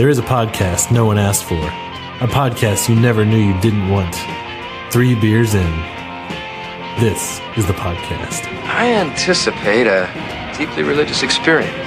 There is a podcast no one asked for. A podcast you never knew you didn't want. 3 beers in. This is the podcast. I anticipate a deeply religious experience.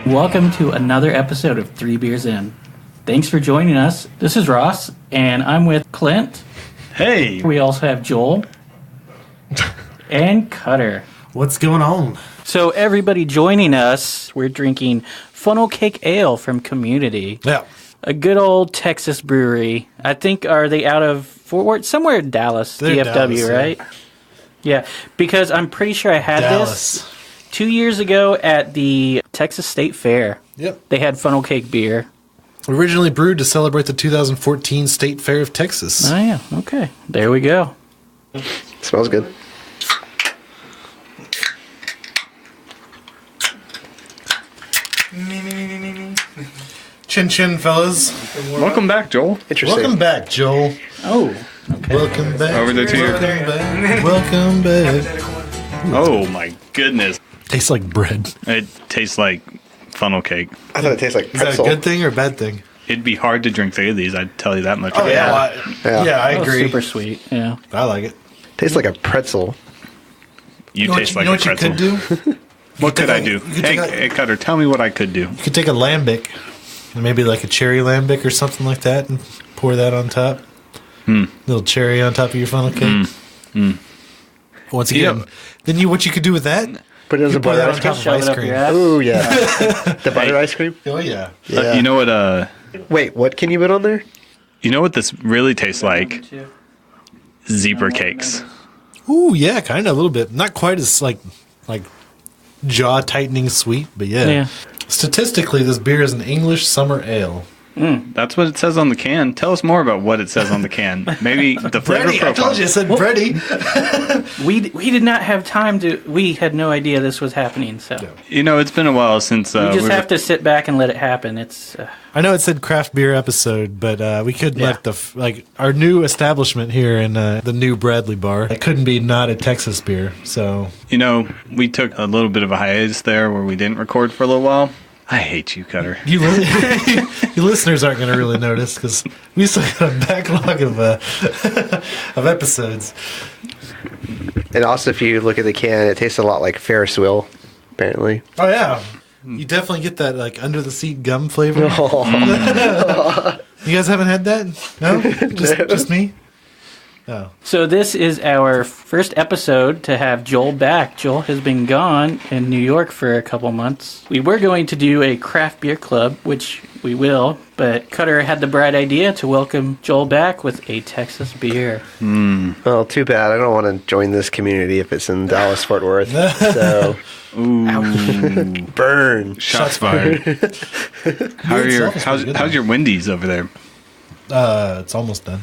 Welcome to another episode of 3 Beers In. Thanks for joining us. This is Ross, and I'm with Clint. Hey! We also have Joel and Cutter. What's going on? So everybody joining us, we're drinking Funnel Cake Ale from Community. Yeah. A good old Texas brewery. I think, are they out of Fort Worth? Somewhere in Dallas, They're DFW, Dallas, right? Yeah, because I'm pretty sure I had Dallas. this 2 years ago at the Texas State Fair. Yep. They had funnel cake beer. Originally brewed to celebrate the 2014 State Fair of Texas. Oh, yeah. Okay. There we go. Smells good. Chin chin, fellas. Welcome back, Joel. Interesting. Welcome back, Joel. Oh, okay. Welcome back. Over there to your- Welcome back. Welcome back. Oh my goodness. Tastes like bread. It tastes like funnel cake. I thought it tastes like Is that a pretzel. good thing or a bad thing? It'd be hard to drink 3 of these, I'd tell you that much. Yeah, Yeah. I Oh, agree. super sweet. Yeah. I like it. Tastes like a pretzel. You taste like you know a what you pretzel. could do? What could I do? You could Hey, take a- hey, Cutter, tell me what I could do. You could take a lambic, and maybe like a cherry lambic or something like that, and pour that on top. Little cherry on top of your funnel cake. Once again, Yeah. then what you could do with that? Put it as a Pour butter that ice on cream. top of Shove it ice up cream. your ass. Ooh, yeah. The butter ice cream? Oh yeah. Yeah. You know what? Wait, what can you put on there? You know what this really tastes like? Zebra cakes. Ooh yeah, kind of a little bit. Not quite as like jaw tightening sweet, but yeah. Yeah. Statistically, this beer is an English summer ale. That's what it says on the can. Tell us more about what it says on the can. Maybe the flavor Bready, I profile. told you, I said bready. We did not have time to. We had no idea this was happening. So You know, it's been a while since we just we have to sit back and let it happen. It's I know it said craft beer episode, but we couldn't let our new establishment here in the new Bradley bar. It couldn't be not a Texas beer. So You know, we took a little bit of a hiatus there where we didn't record for a little while. I hate you, Cutter. you listeners aren't going to really notice because we still got a backlog of of episodes. And also, if you look at the can, it tastes a lot like Ferris wheel, apparently. Oh yeah, you definitely get that like under the seat gum flavor. You guys haven't had that? No, just me. Oh, so. This is our first episode to have Joel back. Joel has been gone in New York for a couple months. We were going to do a craft beer club, which we will, but Cutter had the bright idea to welcome Joel back with a Texas beer. Well, too bad. I don't want to join this community if it's in Dallas, Fort Worth. So, Ooh, burn. shots fired. How's your Wendy's over there? it's almost done.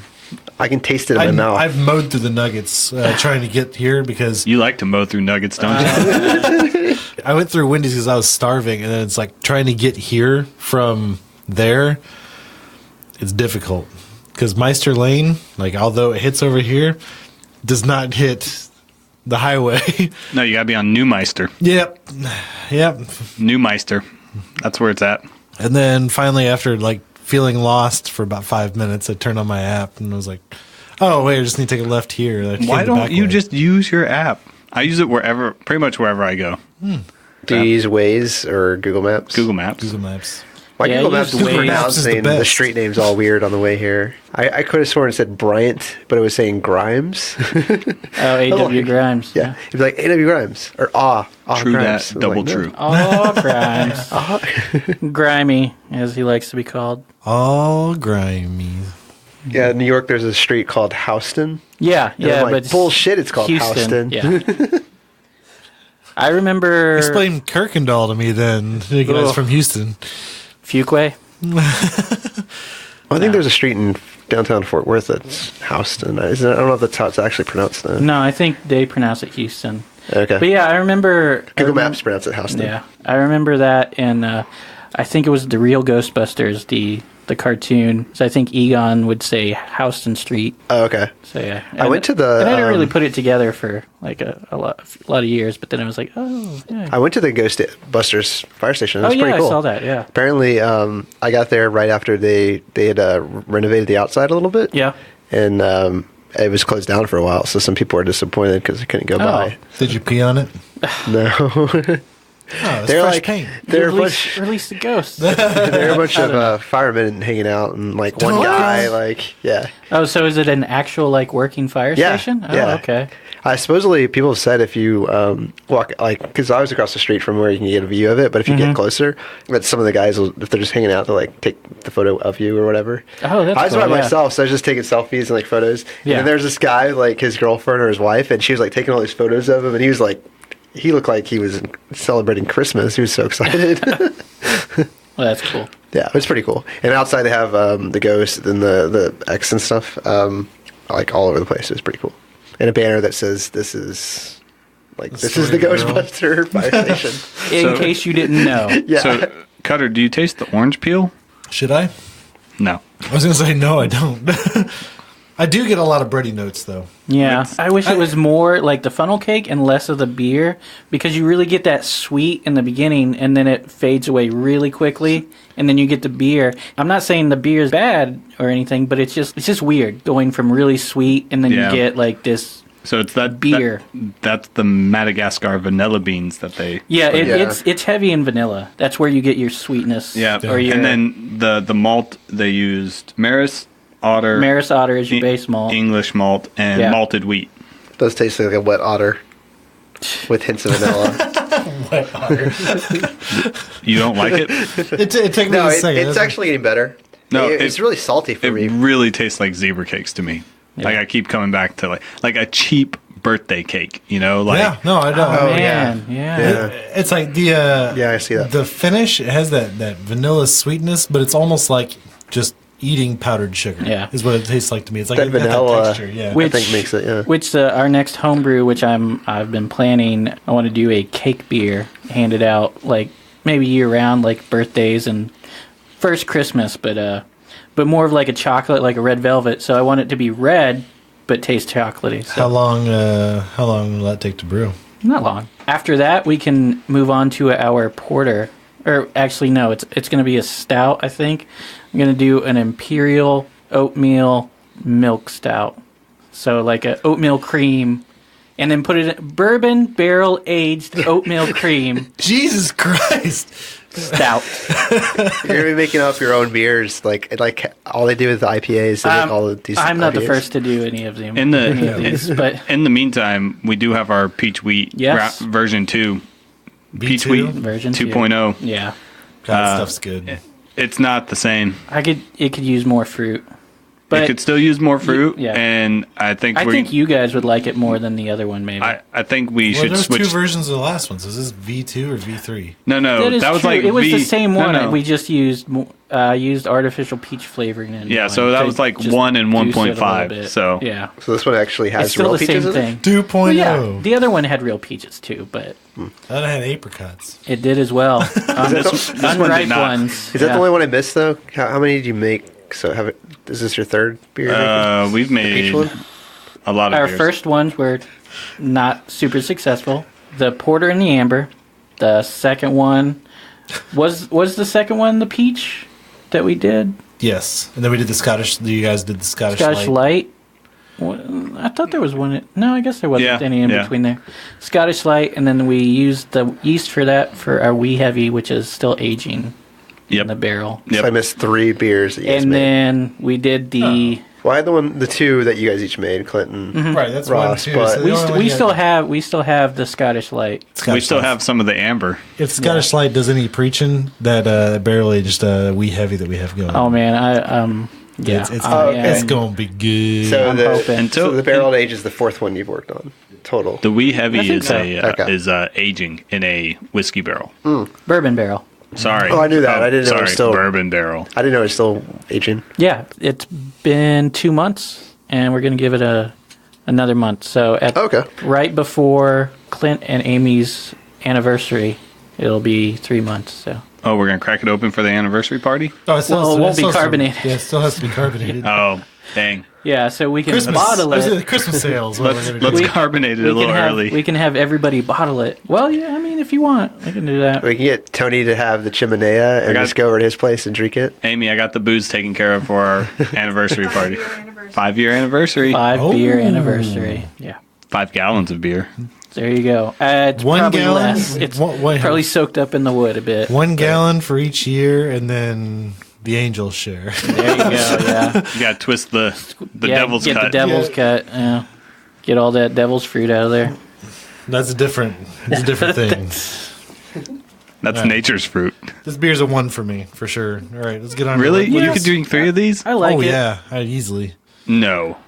I can taste it in my mouth. I've mowed through the nuggets trying to get here because You like to mow through nuggets, don't you? I went through Wendy's because I was starving, and then it's like trying to get here from there. It's difficult because Meister Lane, like although it hits over here, does not hit the highway. No, you gotta be on Newmeister. Yep. Newmeister. That's where it's at. And then finally, after like feeling lost for about 5 minutes, I turned on my app and was like, "Oh wait, I just need to take a left here." I came Why the don't back you way. just use your app? I use it pretty much wherever I go. Do you use Waze or Google Maps? Google Maps. Google Maps? My Yeah, Google I Maps use is Waze. pronouncing Maps is the the best. street names all weird on the way here. I could have sworn it said Bryant, but it was saying Grimes. Oh, A.W. Grimes. Yeah, it'd be like A.W. Grimes or True Grimes. that. I'm Double like, no. true. Oh, Grimes. Grimy, as he likes to be called. All grimy. Yeah, in New York, there's a street called Houston. Yeah, And I'm yeah, like, but bullshit, it's called Houston. Houston. Yeah. I remember Explain Kirkendall to me then. You guys Ugh. from Houston. Fuquay. I think there's a street in downtown Fort Worth that's Houston. I don't know if that's how it's actually pronounced, though. No, I think they pronounce it Houston. Okay. But yeah, I remember... Google Maps pronounce it Houston. Yeah, I remember that, and I think it was the real Ghostbusters, the cartoon. So I think Egon would say Houston Street. Oh, okay. So yeah, I went to the... And I didn't really put it together for like a lot of years, but then I was like, oh, yeah. I went to the Ghostbusters fire station. It was pretty cool. I saw that, yeah. Apparently, I got there right after they had renovated the outside a little bit. Yeah. And it was closed down for a while, so some people were disappointed because they couldn't go by. Did you pee on it? No. Oh, it's They're fresh like paint. they're a Release the ghosts. they're a bunch of firemen hanging out, and like one guy, like Oh, so is it an actual like working fire station? Oh, yeah. okay. Supposedly, people have said if you walk, like, because I was across the street from where you can get a view of it, but if you get closer, that some of the guys, if they're just hanging out, they'll like take the photo of you or whatever. Oh, that's I was cool, by yeah. myself, so I was just taking selfies and like photos. Yeah. And then there's this guy, like his girlfriend or his wife, and she was like taking all these photos of him, and he was like, he looked like he was celebrating Christmas. He was so excited. Well, that's cool. Yeah, it's pretty cool. And outside they have the ghost and the X and stuff, like all over the place. It's pretty cool. And a banner that says this is the Ghostbuster fire station. In case you didn't know. Yeah. So, Cutter, do you taste the orange peel? Should I? No. I was going to say no, I don't. I do get a lot of bready notes, though. Yeah, I wish it was more like the funnel cake and less of the beer, because you really get that sweet in the beginning and then it fades away really quickly, and then you get the beer. I'm not saying the beer is bad or anything, but it's just weird going from really sweet and then you get like this. So it's that beer. That's the Madagascar vanilla beans that they. Yeah, it's heavy in vanilla. That's where you get your sweetness. Yeah, or your, and then the malt they used Maris Otter. Maris Otter is your base malt. English malt and malted wheat. It does taste like a wet otter with hints of vanilla. Wet otter. You don't like it? It took me a second. It's actually getting better. No, it's really salty for me. It really tastes like zebra cakes to me. Yeah. Like I keep coming back to like a cheap birthday cake, you know? Like, yeah, no, I don't. Oh, man, yeah. It's like the I see that. The finish, it has that vanilla sweetness, but it's almost like just eating powdered sugar. Yeah, is what it tastes like to me. It's like that vanilla texture. Yeah, which I think makes it. Yeah. Which our next homebrew, which I've been planning, I want to do a cake beer handed out like maybe year round, like birthdays and first Christmas, but more of like a chocolate, like a red velvet. So I want it to be red, but taste chocolatey. So. How long will that take to brew? Not long. After that, we can move on to our porter. Or actually, no, it's going to be a stout, I think. I'm going to do an imperial oatmeal milk stout. So like an oatmeal cream. And then put it in bourbon barrel aged oatmeal cream. Jesus Christ. Stout. You're gonna be making up your own beers, like all they do is the IPAs and all of these. I'm not IPAs. the first to do any of them. any of these, but in the meantime, we do have our peach wheat version 2. Peach wheat version 2.0. Yeah. That stuff's good. It's not the same. It could use more fruit. But it could still use more fruit, yeah. And I think you guys would like it more than the other one, maybe. I think we should there's switch. Two versions of the last ones. Is this V2 or V3? No, that was true. like it was the same one. No. We just used artificial peach flavoring in. Yeah, so that was like 1 and 1.5. So yeah, so this one actually has it's still real the peaches same in it? thing. 2.0. Well, yeah, the other one had real peaches too, but That had apricots. it did as well. this one did Unripe not. ones. Is that the only one I missed though? How many did you make? So is this your third beer? We've made peach one? a lot of Our beers. first ones were not super successful. The porter and the amber. The second one was the second one the peach that we did. Yes, and then we did the Scottish. You guys did the Scottish Light. I thought there was one. No, I guess there wasn't any in between there. Scottish Light, and then we used the yeast for that for our Wee Heavy, which is still aging in the barrel. So I missed 3 beers that you guys And made. then we did the. Well, I had the 2 that you guys each made, Clinton. Right, that's Ross, one too. but- So We still have the Scottish Light. We still have some of the amber. If Scottish Light does any preaching, that barrel aged Wee Heavy that we have going. Oh man, it's gonna be good. So I'm hoping. so the barrel age is the 4th one you've worked on total. The Wee Heavy I think is so. is aging in a whiskey barrel. Bourbon barrel. Sorry. Oh, I knew that. I didn't know it was still bourbon barrel. I didn't know it was still aging. Yeah, it's been 2 months, and we're going to give it another month. So right before Clint and Amy's anniversary, it'll be 3 months. So. Oh, we're gonna crack it open for the anniversary party? Oh, it won't be carbonated. Yeah, it still has to be carbonated. Oh, dang. Yeah, so we can Christmas, bottle it. Christmas sales. Let's carbonate it a little early. We can have everybody bottle it. Well, yeah, I mean, if you want, we can do that. We can get Tony to have the chimenea and just go over to his place and drink it. Amy, I got the booze taken care of for our anniversary party. 5-year anniversary. 5-beer anniversary. Yeah. 5 gallons of beer. There you go. It's 1 probably gallon? less. It's probably soaked up in the wood a bit. 1 gallon for each year, and then the angel share. There you go. Yeah. You gotta twist the devil's cut. Get the devil's cut. Yeah. Get all that devil's fruit out of there. That's a different thing. That's nature's fruit. This beer's a 1 for me, for sure. All right, let's get on. Really? Yes. You could drink 3 of these? I like it. Yeah, I'd easily. No.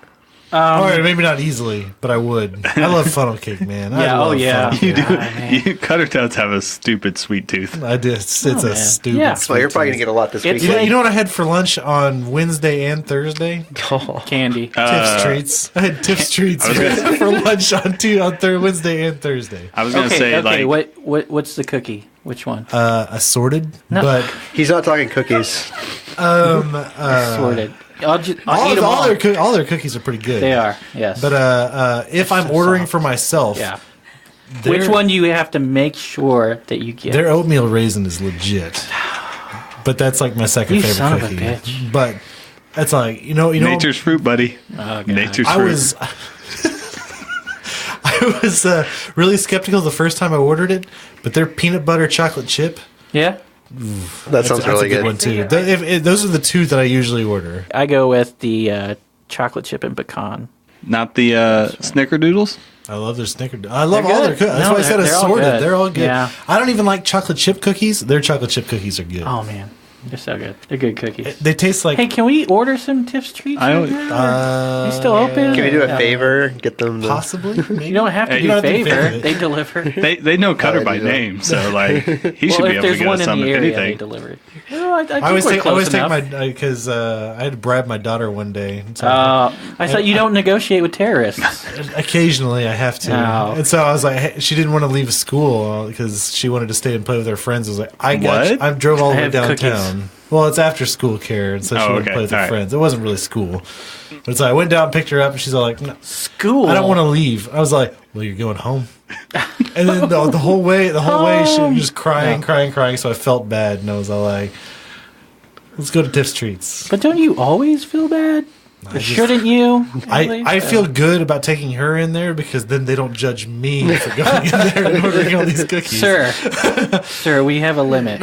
All right, maybe not easily, but I would. I love funnel cake, man. I love funnel You cake. do. Cutter Toads have a stupid sweet tooth. I did. It's a stupid. Yeah. Well, you're probably going to get a lot this week. You know what I had for lunch on Wednesday and Thursday? Candy. Tiff's treats. I had Tiff's treats for lunch on Wednesday and Thursday. I was going to say, what's the cookie? Which one? Assorted, No. but He's not talking cookies. Assorted. I'll eat them all their cookies are pretty good. They are, yes. But if I'm ordering for myself, which one do you have to make sure that you get? Their oatmeal raisin is legit. But that's like my second favorite son cookie. of a bitch. But that's like nature's fruit, buddy. Oh, nature's fruit. I was really skeptical the first time I ordered it, but their peanut butter chocolate chip. Yeah. That sounds really good. One too. Those are the 2 that I usually order. I go with the chocolate chip and pecan. Not the Snickerdoodles? I love their Snickerdoodle. I love all their cookies. That's why I said they're all assorted. good. They're all good. Yeah. I don't even like chocolate chip cookies. Their chocolate chip cookies are good. Oh man, they're so good. They're good cookies. They taste like. Hey, can we order some Tiff's treats? You still open? Can we do a favor? Get them to... Possibly. Maybe. You don't have to You do don't have to favor. do They deliver. They know Cutter by name, so like he should be able to get us some if they anything. deliver it. Well, I think I always we're close take enough. my because I had to bribe my daughter one day. So I thought you don't negotiate with terrorists. occasionally I have to, Oh. and so I was like, hey, she didn't want to leave school because she wanted to stay and play with her friends. I was like, I drove all the way have downtown. cookies. Well, it's after school care, and so she wanted to play with her friends. It wasn't really school, but so I went down and picked her up, and she's all like, no, School. I don't want to leave. I was like, well, you're going home. And then the whole way she was just crying. So I felt bad, and I was all like, let's go to Tiff's Treats. But don't you always feel bad? Or shouldn't you? I feel good about taking her in there because then they don't judge me for going in there and ordering all these cookies. Sir, we have a limit.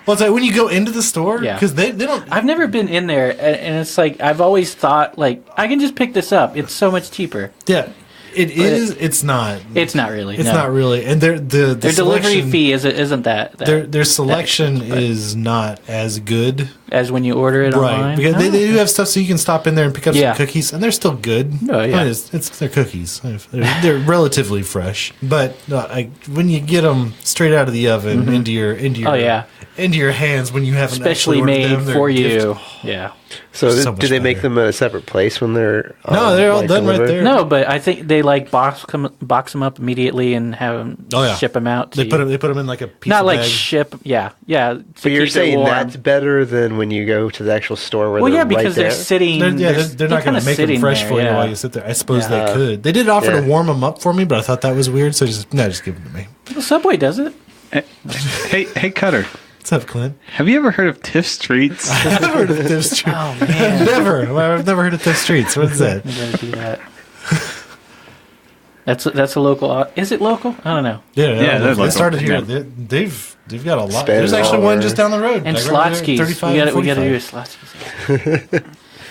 Well, it's like when you go into the store, Yeah. because they don't. I've never been in there, and it's like I've always thought, like, I can just pick this up. It's so much cheaper. Yeah, it is. It's not. It's not really. It's no. not really. And their delivery fee isn't that their selection is not as good. as when you order it Right, online. because they do have stuff so you can stop in there and pick up Yeah. some cookies, and they're still good. Oh, yeah. I mean, it's their cookies. They're relatively fresh, but when you get them straight out of the oven into your Oh, yeah. into your hands when you haven't Especially actually ordered made them, they're for gift. you. Yeah. So, So do they much make better. them at a separate place when they're... No, they're all done right delivered? there. No, but I think they like box them up immediately and have them ship them out. They put them in like a piece not of like bag. ship. Yeah. to But you're keep it saying warm. that's better than when you go to the actual store where Well, they're yeah, because right they're there? sitting. They're not going kinda to make them sitting fresh there, for you yeah. while you sit there. I suppose they Yeah. could. They did offer Yeah. to warm them up for me, but I thought that was weird, so just give them to me. Well, Subway does it. Hey, Cutter. What's up, Clint? Have you ever heard of Tiff's Treats? I've never heard of Tiff's Treats. Oh man, I've never heard of Tiff's Treats. What is that? I'm gonna do that. That's a local. Is it local? I don't know. Yeah, they're they local. started here. Yeah. They've got a lot. Span There's it actually all one over. just down the road. And like right there, Slotsky's. 35, We got to do a 45. Slotsky's.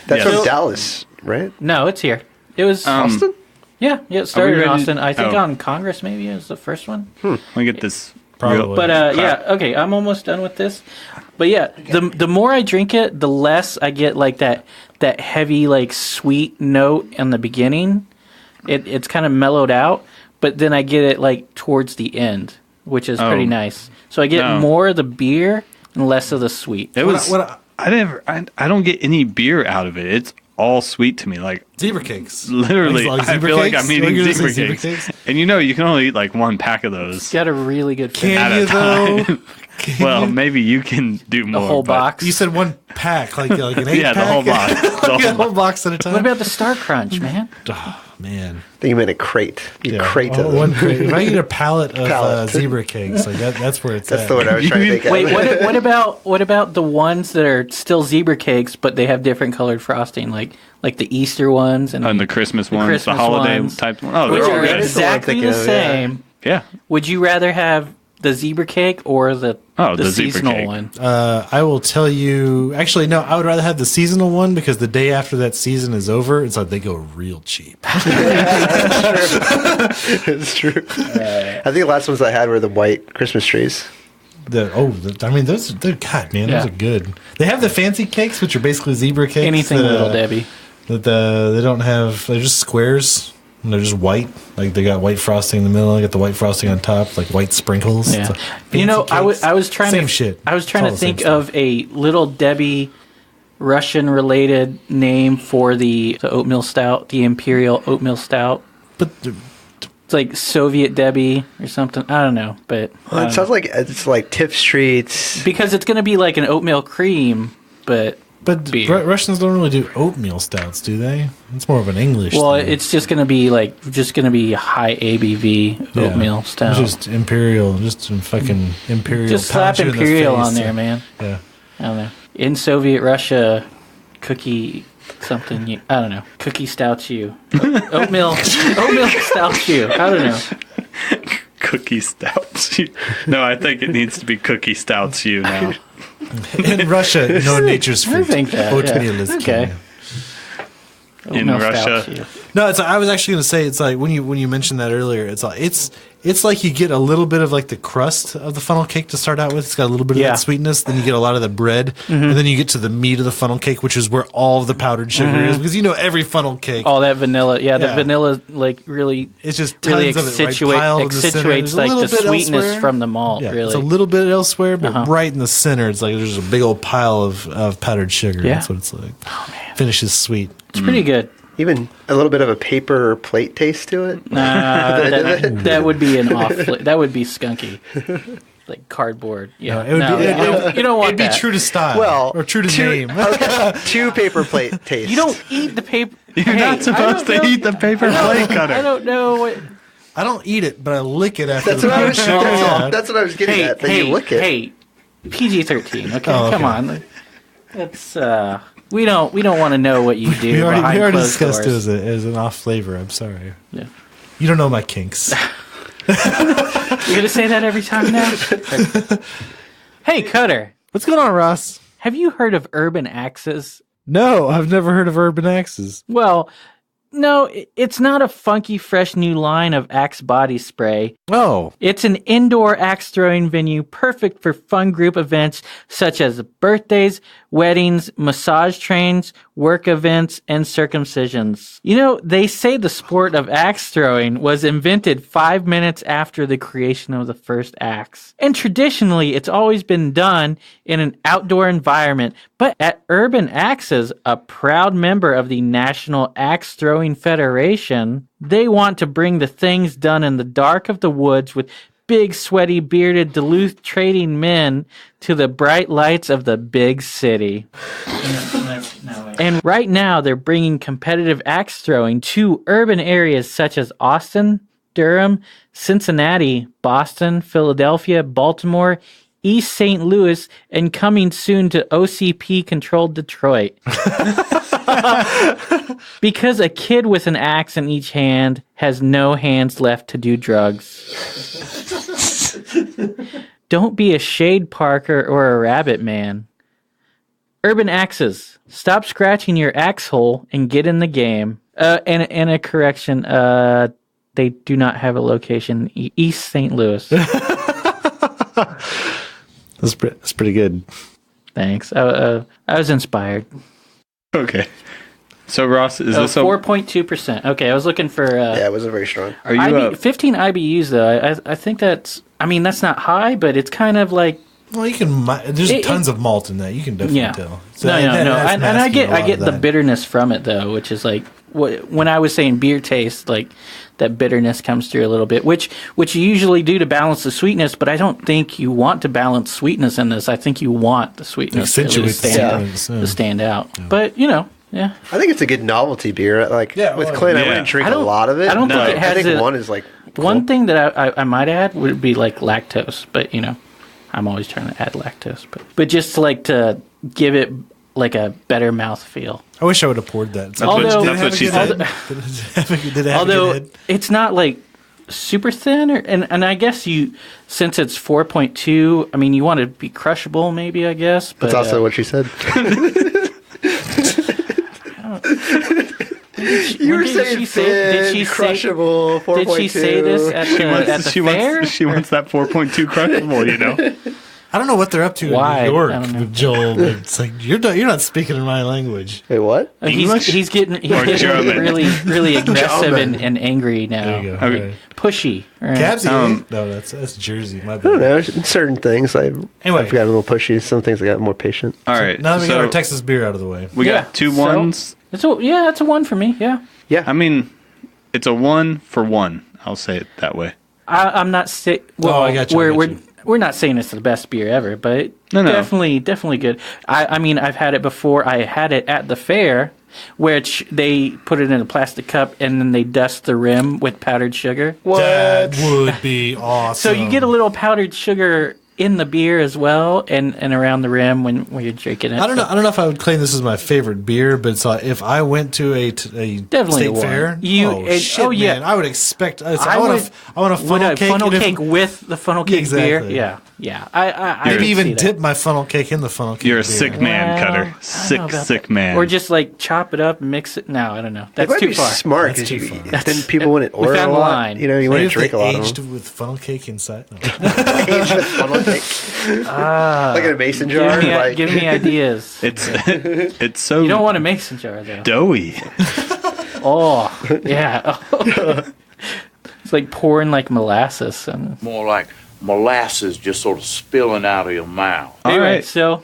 That's Yeah. from Dallas, right? No, it's here. It was Austin? Yeah, it started in ready to- Austin. I think oh. on Congress maybe is the first one. Let me get this. Probably. But yeah, okay, I'm almost done with this. But yeah, the more I drink it, the less I get like that heavy like sweet note in the beginning. It's kind of mellowed out, but then I get it like towards the end which is pretty nice. So I get more of the beer and less of the sweet. It was. I don't get any beer out of it. It's all sweet to me. Like zebra cakes. Literally, like I feel like I'm eating zebra cakes. And you can only eat like one pack of those. It's got a really good Can you though? Well, maybe you can do more. The whole box. You said one pack, like an 8-pack? Yeah, the whole box. The whole box at a time? What about the Star Crunch, man? Oh, man. I think you meant a crate. Crate of them. One crate. If I eat a pallet of zebra cakes, like that's where it's That's at. the one I was trying to think of. Wait, what about the ones that are still zebra cakes, but they have different colored frosting, like the Easter ones and the Christmas ones, Christmas the holiday ones, type ones. Oh, which they're all are good. exactly the same. Yeah. Would you rather have the zebra cake or the zebra seasonal cake one? I will tell you. Actually, no. I would rather have the seasonal one because the day after that season is over, it's like they go real cheap. It's true. I think the last ones I had were the white Christmas trees. Those God, man, those are good. They have the fancy cakes, which are basically zebra cakes. Anything Little Debbie. That they don't have. They're just squares. And they're just white. Like they got white frosting in the middle. They got the white frosting on top, like white sprinkles. Yeah. Like I was trying same to shit. I was trying to think of a Little Debbie Russian-related name for the oatmeal stout, the Imperial Oatmeal Stout. But It's like Soviet Debbie or something. I don't know, but It sounds like it's like Tiff Streets. because it's going to be like an oatmeal cream, but beer. Russians don't really do oatmeal stouts, do they? It's more of an English. Well, thing. it's just going to be high ABV oatmeal stout. Just imperial, just some fucking imperial. Just slap pound you in the Imperial face. on there, man. Yeah. I don't know. In Soviet Russia, cookie something. I don't know. Cookie stout you. Oatmeal stout you. I don't know. Cookie stouts. No, I think it needs to be cookie stouts you now. In Russia, no nature's fruit. I think that. Oatmeal Yeah. is Okay. king. In Oatmeal Russia. stout you. No, it's. I was actually going to say it's like when you mentioned that earlier. It's like you get a little bit of like the crust of the funnel cake to start out with. It's got a little bit of that sweetness. Then you get a lot of the bread, and then you get to the meat of the funnel cake, which is where all of the powdered sugar is. Because every funnel cake, All that vanilla. Yeah, the vanilla really. it's just Really tons of it, right, piled in the center. accentuates There's a like little the bit sweetness elsewhere. from the malt. Yeah, really, it's a little bit elsewhere, but right in the center, it's like there's a big old pile of powdered sugar. Yeah. That's what it's like. Oh man, finishes sweet. it's pretty good. Even a little bit of a paper plate taste to it. That would be an off. That would be skunky, like cardboard. Yeah, It would be. you don't want It'd be that. true to style. Well, or true to name. Okay, two paper plate tastes. You don't eat the paper. You're not supposed to eat the paper plate cutter. I don't know what. I don't eat it, but I lick it after. That's what I was. Yeah. That's what I was getting at. That you lick it. Hey, PG-13. Okay, Oh, okay. come on. That's we don't want to know what you do. We already behind closed discussed doors. it as an off flavor. I'm sorry. Yeah. You don't know my kinks. You're gonna say that every time now. Hey, Cutter, What's going on, Ross? have you heard of Urban Axes? No, I've never heard of Urban Axes. Well, no, it's not a funky, fresh new line of Axe body spray. Oh, It's an indoor axe throwing venue perfect for fun group events such as birthdays, weddings, massage trains, work events, and circumcisions. They say the sport of axe throwing was invented 5 minutes after the creation of the first axe. And traditionally, it's always been done in an outdoor environment. But at Urban Axes, a proud member of the National Axe Throwing Federation, they want to bring the things done in the dark of the woods with big, sweaty, bearded Duluth trading men to the bright lights of the big city. And right now, they're bringing competitive axe throwing to urban areas such as Austin, Durham, Cincinnati, Boston, Philadelphia, Baltimore, East St. Louis, and coming soon to OCP-controlled Detroit. Because a kid with an axe in each hand has no hands left to do drugs. Don't be a shade parker or a rabbit man. Urban Axes. Stop scratching your axe hole and get in the game. And a correction. They do not have a location in East St. Louis. that's pretty good. Thanks. I was inspired. Okay. So Ross, is this 4.2%? Okay, I was looking for. Yeah, it wasn't very strong. Are you 15 IBUs though. I think that's I mean, that's not high, but it's kind of like. Well, you can. There's tons of malt in that. You can definitely tell. So No. that's And I masking a lot get of the that. bitterness from it though, which is like when I was saying beer taste, like that bitterness comes through a little bit, which you usually do to balance the sweetness. But I don't think you want to balance sweetness in this. I think you want the sweetness to really Accentuate the stand out. But yeah. I think it's a good novelty beer. Like with Clint, I wouldn't drink a lot of it. I don't think it has. I think one is like cool. One thing that I might add would be like lactose, but I'm always trying to add lactose, but just like to give it like a better mouthfeel. I wish I would have poured that. That's what she said. Did it have a good head? It's not like super thin, and I guess since it's 4.2, I mean you want to be crushable, maybe I guess. But, that's also what she said. You were saying thin, crushable, 4.2. Did she say this at the fair? She wants that 4.2 crushable, I don't know what they're up to Why? in New York I don't know. with Joel. But it's like you're not speaking in my language. Wait, what? He's getting German? really aggressive and angry now. There you go. Okay. Right. Pushy. Right? Cabsy. No, that's Jersey. My I don't bad. know. In certain things, I've gotten a little pushy. Some things I got more patient. All right. Now that we got our Texas beer out of the way. We got two ones. It's a 1 for me. Yeah. Yeah. I mean, it's a 1 for 1. I'll say it that way. I'm not saying. Well, I got you. We're not saying it's the best beer ever, but No. definitely good. I mean, I've had it before. I had it at the fair, which they put it in a plastic cup and then they dust the rim with powdered sugar. That would be awesome. So you get a little powdered sugar in the beer as well, and around the rim when you're drinking it. I don't know if I would claim this is my favorite beer, but it's if I went to a Definitely state one. fair, yeah. man, I would expect. I want a funnel cake. Funnel cake with the funnel cake beer. Exactly. Yeah. I Maybe can even see that. dip my funnel cake in the funnel cake. You're a beer. sick man, Well, Cutter. I don't know about Sick that. man. Or just like chop it up and mix it. No, I don't know. It That's might too be far. smart That's because too far. then people wouldn't we order found a the lot. line. You Maybe wouldn't if drink they a lot of aged them. with funnel cake inside. No. Aged with funnel cake. Like in a mason jar. Give me ideas. It's so You don't want a mason jar though. doughy. Oh, yeah. It's like pouring like molasses. And More like molasses just sort of spilling out of your mouth. All anyway, right. so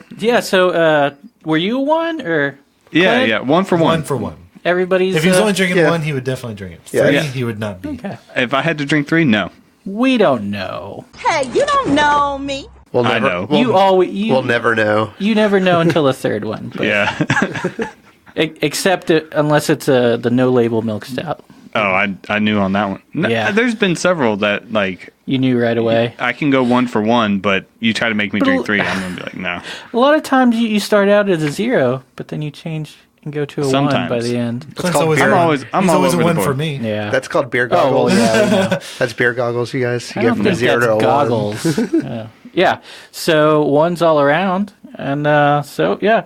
were you a 1 or Yeah, Clint? yeah. 1 for 1. 1 for 1. Everybody's. If he was only drinking yeah. 1, he would definitely drink it. Yeah. 3, Yeah. he would not be. Okay. If I had to drink 3, no. We don't know. Hey, you don't know me. We'll I never, know. We'll never know. You never know until the third one. But Yeah. Except unless it's the no label milk stout. Oh, I knew on that one. No, Yeah. There's been several that like You knew right away. I can go 1 for 1, but you try to make me But drink 3, I'm gonna be like, no. A lot of times you start out as a 0, but then you change and go to a 1 by Sometimes. the end. Clint's called always beer. I'm he's all always a over the 1 for board. me. Yeah. That's called beer oh, goggles. well, yeah. We know. That's beer goggles, you guys. You I get don't from a think 0 to that's a 1. goggles. Yeah. So 1's all around, and so yeah.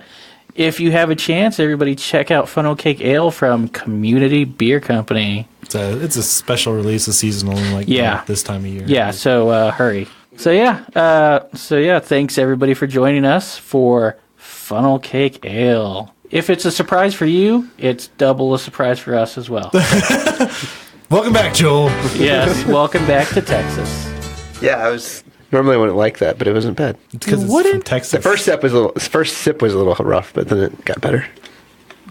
If you have a chance, everybody check out Funnel Cake Ale from Community Beer Company. It's a special release, a seasonal, like this time of year. Yeah, so hurry. So yeah, thanks everybody for joining us for Funnel Cake Ale. If it's a surprise for you, it's double a surprise for us as well. Welcome back, Joel. Yes, welcome back to Texas. Yeah, normally I wouldn't like that, but it wasn't bad. It's because it's from Texas. The first sip was a little rough, but then it got better.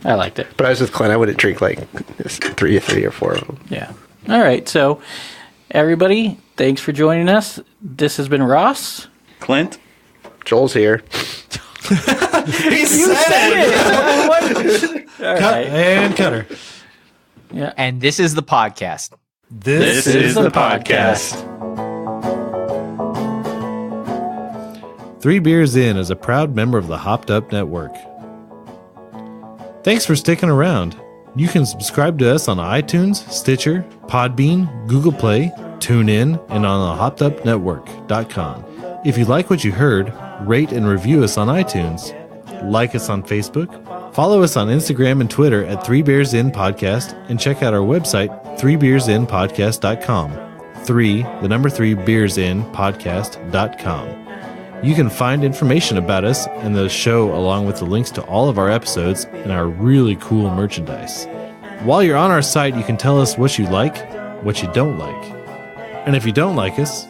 I liked it. But I was with Clint. I wouldn't drink like 3 or 4 of them. Yeah. All right, so everybody, thanks for joining us. This has been Ross. Clint? Joel's here. He said it. All right. And Cutter. Yeah. And this is the podcast. This is the podcast. 3 Beers In is a proud member of the Hopped Up Network. Thanks for sticking around. You can subscribe to us on iTunes, Stitcher, Podbean, Google Play, TuneIn, and on the hoppedupnetwork.com. If you like what you heard, rate and review us on iTunes. Like us on Facebook. Follow us on Instagram and Twitter at 3 Beers In Podcast, and check out our website, 3beersinpodcast.com. 3 beersinpodcast.com. You can find information about us and the show along with the links to all of our episodes and our really cool merchandise. While you're on our site, you can tell us what you like, what you don't like. And if you don't like us,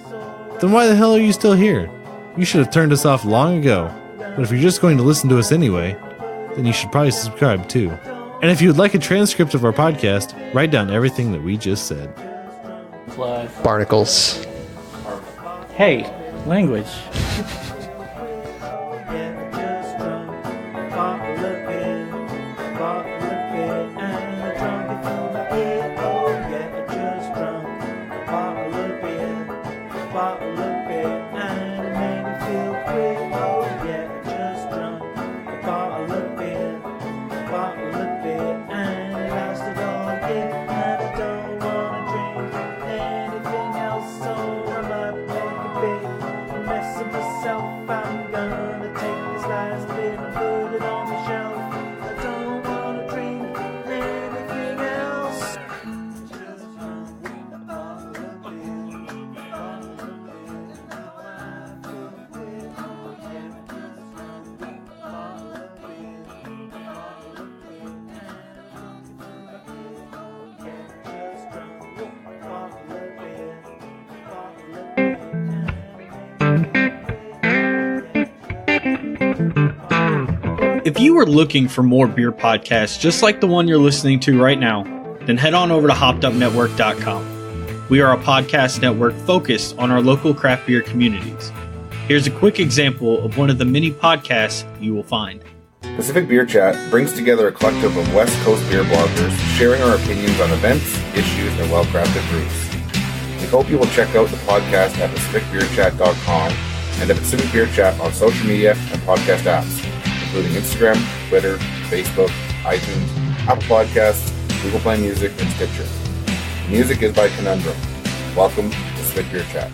then why the hell are you still here? You should have turned us off long ago. But if you're just going to listen to us anyway, then you should probably subscribe too. And if you would like a transcript of our podcast, write down everything that we just said. Barnacles. Hey, language. If you are looking for more beer podcasts just like the one you're listening to right now, then head on over to hoppedupnetwork.com. We are a podcast network focused on our local craft beer communities. Here's a quick example of one of the many podcasts you will find. Pacific Beer Chat brings together a collective of West Coast beer bloggers sharing our opinions on events, issues, and well-crafted brews. We hope you will check out the podcast at pacificbeerchat.com and at Pacific Beer Chat on social media and podcast apps, including Instagram, Twitter, Facebook, iTunes, Apple Podcasts, Google Play Music, and Stitcher. Music is by Conundrum. Welcome to Pacific Beer Chat.